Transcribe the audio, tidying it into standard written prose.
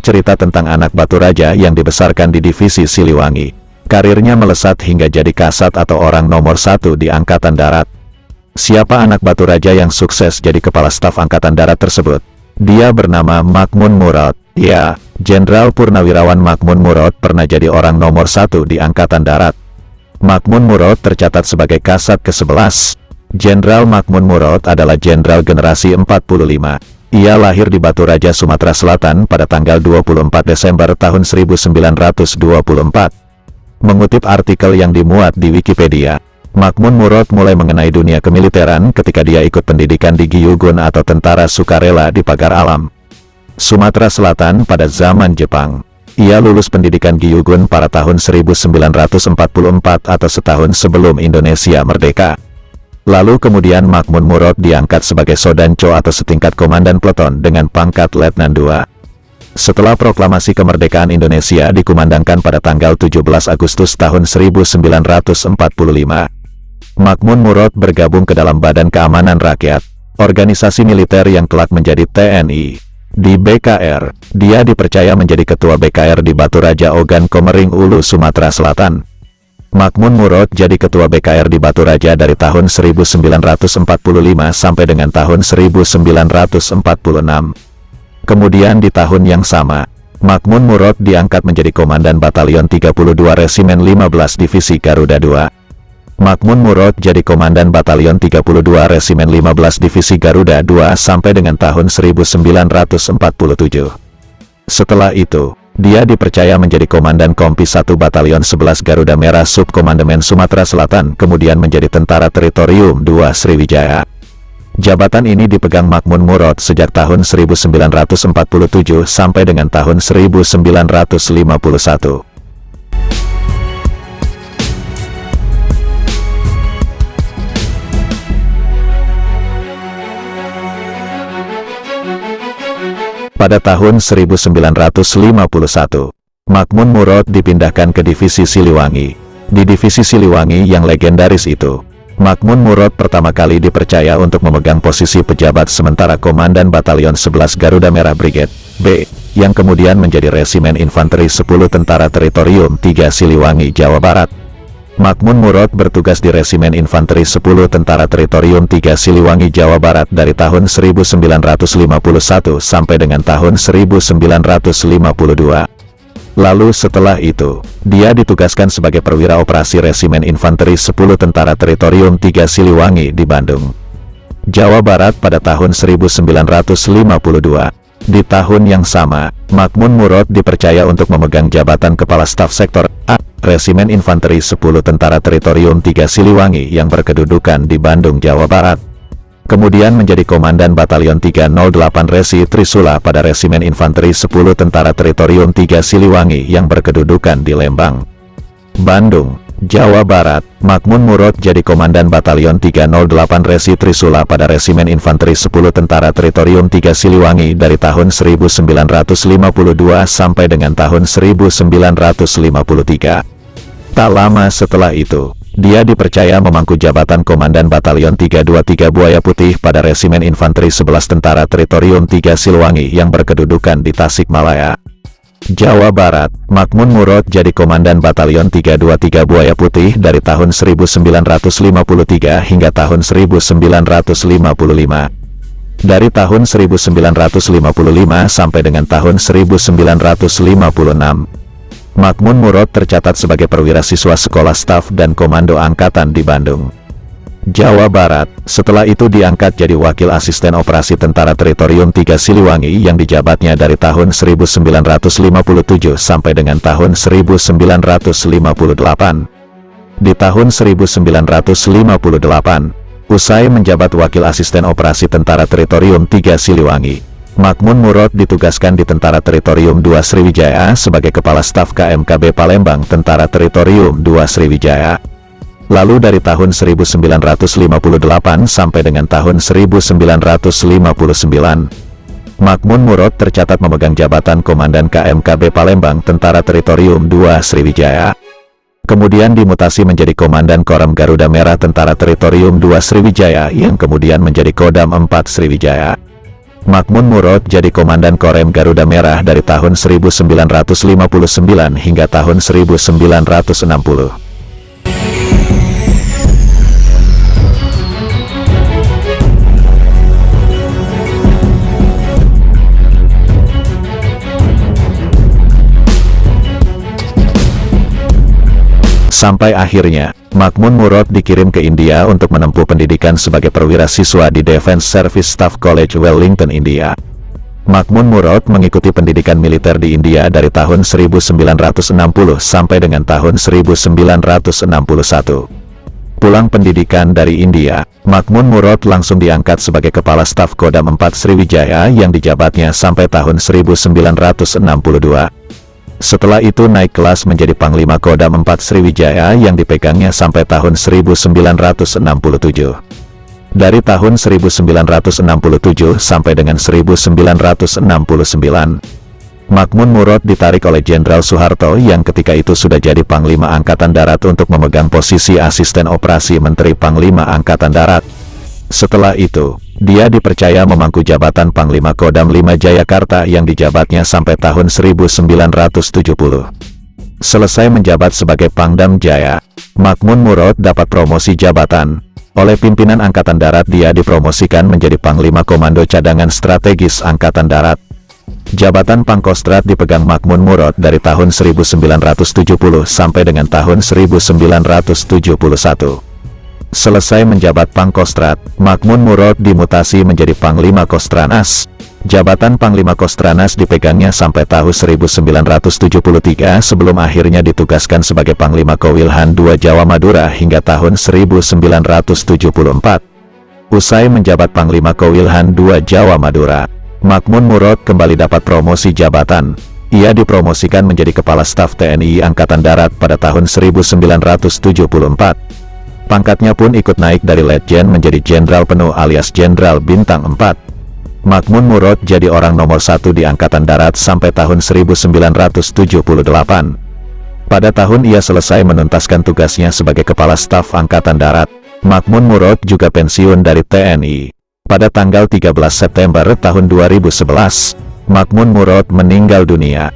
cerita tentang anak Batu Raja yang dibesarkan di divisi Siliwangi. Karirnya melesat hingga jadi kasat atau orang nomor 1 di Angkatan Darat. Siapa anak Batu Raja yang sukses jadi kepala staf Angkatan Darat tersebut? Dia bernama Makmun Murad. Ya, Jenderal Purnawirawan Makmun Murad pernah jadi orang nomor 1 di Angkatan Darat. Makmun Murad tercatat sebagai kasat ke-11. Jenderal Makmun Murad adalah jenderal generasi 45. Ia lahir di Batu Raja, Sumatera Selatan pada tanggal 24 Desember tahun 1924. Mengutip artikel yang dimuat di Wikipedia, Makmun Murad mulai mengenai dunia kemiliteran ketika dia ikut pendidikan di Gyugun atau Tentara Sukarela di Pagar Alam, Sumatera Selatan pada zaman Jepang. Ia lulus pendidikan Gyugun pada tahun 1944 atau setahun sebelum Indonesia merdeka. Lalu kemudian Makmun Murad diangkat sebagai Sodanco atau setingkat komandan peleton dengan pangkat Letnan II. Setelah proklamasi kemerdekaan Indonesia dikumandangkan pada tanggal 17 Agustus tahun 1945, Makmun Murad bergabung ke dalam Badan Keamanan Rakyat, organisasi militer yang kelak menjadi TNI. Di BKR, dia dipercaya menjadi ketua BKR di Batu Raja Ogan Komering Ulu, Sumatera Selatan. Makmun Murad jadi ketua BKR di Batu Raja dari tahun 1945 sampai dengan tahun 1946. Kemudian di tahun yang sama, Makmun Murad diangkat menjadi Komandan Batalion 32 Resimen 15 Divisi Garuda II. Makmun Murad jadi Komandan Batalion 32 Resimen 15 Divisi Garuda II sampai dengan tahun 1947. Setelah itu, dia dipercaya menjadi Komandan Kompi 1 Batalion 11 Garuda Merah Subkomandemen Sumatera Selatan, kemudian menjadi Tentara Teritorium II Sriwijaya. Jabatan ini dipegang Makmun Murad sejak tahun 1947 sampai dengan tahun 1951. Pada tahun 1951, Makmun Murad dipindahkan ke Divisi Siliwangi. Di Divisi Siliwangi yang legendaris itu, Makmun Murad pertama kali dipercaya untuk memegang posisi pejabat sementara Komandan Batalion 11 Garuda Merah Brigade B, yang kemudian menjadi Resimen Infanteri 10 Tentara Teritorium 3 Siliwangi, Jawa Barat. Makmun Murad bertugas di Resimen Infanteri 10 Tentara Teritorium 3 Siliwangi, Jawa Barat dari tahun 1951 sampai dengan tahun 1952. Lalu setelah itu, dia ditugaskan sebagai perwira operasi Resimen Infanteri 10 Tentara Teritorium 3 Siliwangi di Bandung, Jawa Barat pada tahun 1952. Di tahun yang sama, Makmun Murad dipercaya untuk memegang jabatan Kepala Staf Sektor A, Resimen Infanteri 10 Tentara Teritorium 3 Siliwangi yang berkedudukan di Bandung, Jawa Barat. Kemudian menjadi Komandan Batalion 308 Resi Trisula pada Resimen Infanteri 10 Tentara Teritorium 3 Siliwangi yang berkedudukan di Lembang, Bandung, Jawa Barat. Makmun Murad jadi Komandan Batalion 308 Resi Trisula pada Resimen Infanteri 10 Tentara Teritorium 3 Siliwangi dari tahun 1952 sampai dengan tahun 1953. Tak lama setelah itu, dia dipercaya memangku jabatan Komandan Batalion 323 Buaya Putih pada Resimen Infanteri 11 Tentara Teritorium 3 Siliwangi yang berkedudukan di Tasikmalaya, Jawa Barat. Makmun Murad jadi Komandan Batalion 323 Buaya Putih dari tahun 1953 hingga tahun 1955. Dari tahun 1955 sampai dengan tahun 1956. Makmun Murad tercatat sebagai perwira siswa Sekolah Staf dan Komando Angkatan di Bandung, Jawa Barat. Setelah itu diangkat jadi Wakil Asisten Operasi Tentara Teritorium 3 Siliwangi yang dijabatnya dari tahun 1957 sampai dengan tahun 1958. Di tahun 1958, usai menjabat Wakil Asisten Operasi Tentara Teritorium 3 Siliwangi, Makmun Murad ditugaskan di Tentara Teritorium II Sriwijaya sebagai Kepala Staf KMKB Palembang Tentara Teritorium II Sriwijaya. Lalu dari tahun 1958 sampai dengan tahun 1959, Makmun Murad tercatat memegang jabatan Komandan KMKB Palembang Tentara Teritorium II Sriwijaya. Kemudian dimutasi menjadi Komandan Korem Garuda Merah Tentara Teritorium II Sriwijaya yang kemudian menjadi Kodam 4 Sriwijaya. Makmun Murad jadi Komandan Korem Garuda Merah dari tahun 1959 hingga tahun 1960. Sampai akhirnya, Makmun Murad dikirim ke India untuk menempuh pendidikan sebagai perwira siswa di Defence Service Staff College Wellington, India. Makmun Murad mengikuti pendidikan militer di India dari tahun 1960 sampai dengan tahun 1961. Pulang pendidikan dari India, Makmun Murad langsung diangkat sebagai Kepala Staf Kodam 4 Sriwijaya yang dijabatnya sampai tahun 1962. Setelah itu naik kelas menjadi Panglima Kodam 4 Sriwijaya yang dipegangnya sampai tahun 1967. Dari tahun 1967 sampai dengan 1969, Makmun Murad ditarik oleh Jenderal Soeharto yang ketika itu sudah jadi Panglima Angkatan Darat untuk memegang posisi Asisten Operasi Menteri Panglima Angkatan Darat. Setelah itu, dia dipercaya memangku jabatan Panglima Kodam 5 Jayakarta yang dijabatnya sampai tahun 1970. Selesai menjabat sebagai Pangdam Jaya, Makmun Murad dapat promosi jabatan. Oleh pimpinan Angkatan Darat dia dipromosikan menjadi Panglima Komando Cadangan Strategis Angkatan Darat. Jabatan Pangkostrat dipegang Makmun Murad dari tahun 1970 sampai dengan tahun 1971. Selesai menjabat Pangkostrat, Makmun Murad dimutasi menjadi Panglima Kostranas. Jabatan Panglima Kostranas dipegangnya sampai tahun 1973 sebelum akhirnya ditugaskan sebagai Panglima Kowilhan II Jawa Madura hingga tahun 1974. Usai menjabat Panglima Kowilhan II Jawa Madura, Makmun Murad kembali dapat promosi jabatan. Ia dipromosikan menjadi Kepala Staf TNI Angkatan Darat pada tahun 1974. Pangkatnya pun ikut naik dari Letjen menjadi Jenderal Penuh alias Jenderal Bintang 4. Makmun Murad jadi orang nomor 1 di Angkatan Darat sampai tahun 1978. Pada tahun ia selesai menuntaskan tugasnya sebagai Kepala Staf Angkatan Darat, Makmun Murad juga pensiun dari TNI. Pada tanggal 13 September tahun 2011, Makmun Murad meninggal dunia.